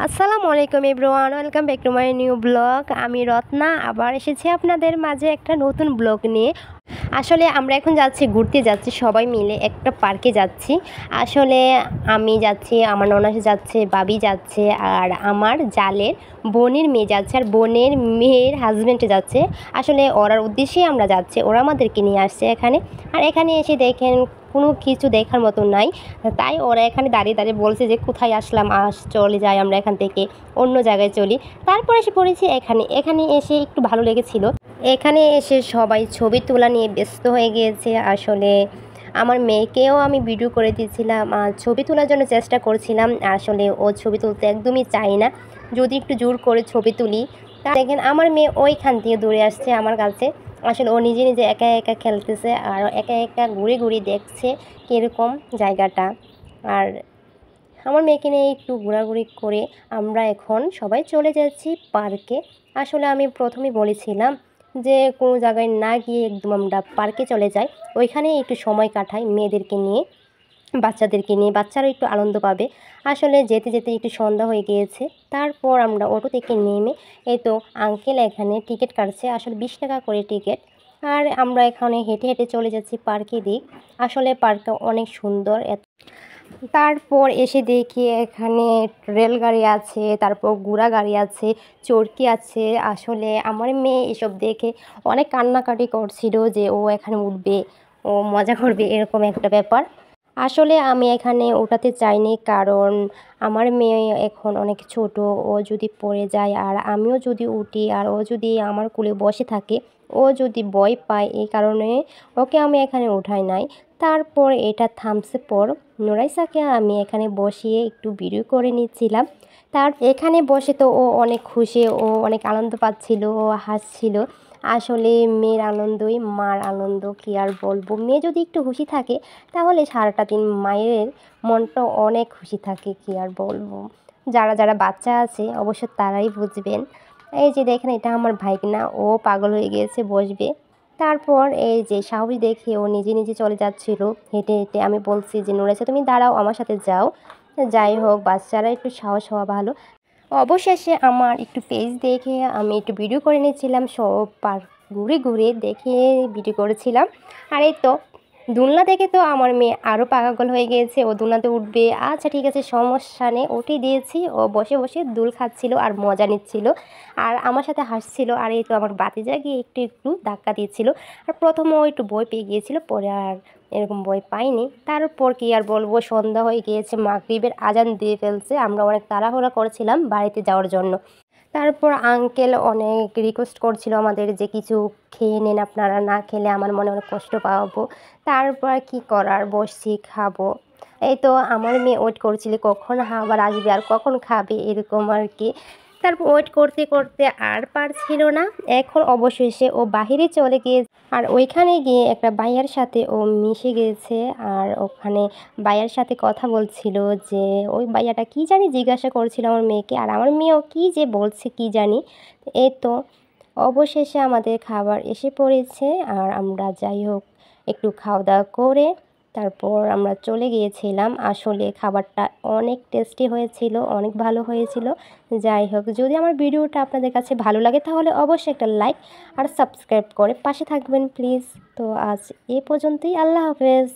আসসালামু আলাইকুম everyone, welcome back to my new blog. আমি রত্না আবার এসেছি আপনাদের মাঝে একটা নতুন ব্লগ নিয়ে। আসলে আমরা এখন ঘুরতে যাচ্ছি সবাই মিলে একটা পার্কে যাচ্ছি। আসলে আমি যাচ্ছি, আমার ননাস যাচ্ছে, বাবি যাচ্ছে, আর আমার জালের বোনের মেয়ে যাচ্ছে, আর বোনের মেয়ের হাজব্যান্ড যাচ্ছে। আসলে ওরার উদ্দেশ্যেই আমরা যাচ্ছি, ওরা আমাদেরকে নিয়ে আসছে এখানে। আর এখানে এসে দেখেন কোনো কিছু দেখার মতো নাই, তাই ওরা এখানে দাঁড়িয়ে দাঁড়িয়ে বলছে যে কোথায় আসলাম, চলে যাই আমরা এখান থেকে অন্য জায়গায় চলি। তারপর এসে পড়েছি এখানে এসে একটু ভালো লেগেছিল। এখানে এসে সবাই ছবি তোলা নিয়ে ব্যস্ত হয়ে গিয়েছে। আসলে আমার মেয়েকেও আমি ভিডিও করে দিয়েছিলাম, আর ছবি তোলার জন্য চেষ্টা করছিলাম। আসলে ও ছবি তুলতে একদমই চায় না, যদি একটু জোর করে ছবি তুলি তা দেখেন আমার মেয়ে ওইখান থেকে দৌড়ে আসছে আমার কাছে। আসলে ও নিজে নিজে একা একা খেলতেছে আর একা একা ঘুরে ঘুরে দেখছে কীরকম জায়গাটা। আর আমার মেয়েকে নিয়ে একটু ঘোরাঘুরি করে আমরা এখন সবাই চলে যাচ্ছি পার্কে। আসলে আমি প্রথমেই বলেছিলাম যে কোনো জায়গায় না গিয়ে একদম আমরা পার্কে চলে যাই, ওইখানে একটু সময় কাটাই মেয়েদেরকে নিয়ে, বাচ্চাদেরকে নিয়ে, বাচ্চারা একটু আনন্দ পাবে। আসলে যেতে যেতে একটু সন্ধ্যা হয়ে গিয়েছে। তারপর আমরা অটো থেকে নেমে এই তো আঙ্কেল এখানে টিকিট কাটছে, আসলে 20 টাকা করে টিকিট। আর আমরা এখানে হেঁটে হেঁটে চলে যাচ্ছি পার্কের দিক। আসলে পার্কটা অনেক সুন্দর। তারপর এসে দেখি এখানে রেলগাড়ি আছে, তারপর ঘোড়া গাড়ি আছে, চরকি আছে। আসলে আমার মেয়ে এসব দেখে অনেক কান্নাকাটি করছিল যে ও এখানে উঠবে, ও মজা করবে, এরকম একটা ব্যাপার। আসলে আমি এখানে ওঠাতে চাইনি, কারণ আমার মেয়ে এখন অনেক ছোট, ও যদি পড়ে যায় আর আমিও যদি উঠি আর ও যদি আমার কোলে বসে থাকে, ও যদি ভয় পায়, এই কারণে ওকে আমি এখানে উঠাই নাই। তারপর এটা থামসে পর নুরাইসাকে আমি এখানে বসিয়ে একটু ভিডিও করে নিচ্ছিলাম। তার এখানে বসে তো ও অনেক খুশি, ও অনেক আনন্দ পাচ্ছিল, ও হাসছিল। আসলে মেয়ের আনন্দই মার আনন্দ, কী আর বলবো। মেয়ে যদি একটু খুশি থাকে তাহলে সারাটা দিন মায়ের মনটা অনেক খুশি থাকে, কী আর বলবো। যারা যারা বাচ্চা আছে অবশ্য তারাই বুঝবেন। এই যে দেখেন এটা আমার ভাইগনা, ও পাগল হয়ে গিয়েছে, বসবে। তারপর এই যে সাহস দেখে ও নিজে নিজে চলে যাচ্ছিল হেঁটে হেঁটে। আমি বলছি যে নুরাইসা তুমি দাঁড়াও, আমার সাথে যাও। যাই হোক, বাচ্চারা একটু সাহস হওয়া ভালো। অবশেষে আমার একটু পেজ দেখে আমি একটু ভিডিও করে নিয়েছিলাম, সব পার্ক ঘুরে ঘুরে দেখে ভিডিও করেছিলাম। আর এই তো দোলনা দেখে তো আমার মেয়ে আরও পাগল হয়ে গিয়েছে, ও দোলনাতে উঠবে। আচ্ছা ঠিক আছে, সমস্যা নেই, উঠে দিয়েছি। ও বসে বসে দুল খাচ্ছিল আর মজা নিচ্ছিল আর আমার সাথে হাসছিল। আর এই তো আমার বাতিজা গিয়ে একটু একটু ধাক্কা দিয়েছিল। আর প্রথমে ও একটু ভয় পেয়ে গিয়েছিল, পরে আর এরকম ভয় পাইনি। তারপর কি আর বলবো, সন্ধ্যা হয়ে গিয়েছে, মাগরিবের আজান দিয়ে ফেলছে। আমরা অনেক তাড়াহুড়া করেছিলাম বাড়িতে যাওয়ার জন্য। তারপর আঙ্কেল অনেক রিকোয়েস্ট করছিল আমাদের যে কিছু খেয়ে নেন আপনারা, না খেলে আমার মনে অনেক কষ্ট পাবো। তারপর কি করার, বসছি খাবো। এই তো আমার মেয়ে ওয়েট করছিল কখন আবার আসবে আর কখন খাবে, এরকম আর কি। তারপর ওয়েট করতে করতে আর পারছিল না। এখন অবশেষে ও বাহিরে চলে গিয়ে আর ওইখানে গিয়ে একটা ভাইয়ার সাথে ও মিশে গিয়েছে। আর ওখানে ভাইয়ার সাথে কথা বলছিল, যে ওই ভাইয়াটা কী জানি জিজ্ঞাসা করছিল আমার মেয়েকে, আর আমার মেয়েও কী যে বলছে কী জানি। এই তো অবশেষে আমাদের খাবার এসে পড়েছে। আর আমরা যাই হোক একটু খাওয়া দাওয়া করে তারপর আমরা চলে গিয়েছিলাম। আসলে খাবারটা অনেক টেস্টি হয়েছিল, অনেক ভালো হয়েছিল। যাই হোক, যদি আমার ভিডিওটা আপনাদের কাছে ভালো লাগে তাহলে অবশ্যই একটা লাইক আর সাবস্ক্রাইব করে পাশে থাকবেন প্লিজ। তো আজ এ পর্যন্তই, আল্লাহ হাফেজ।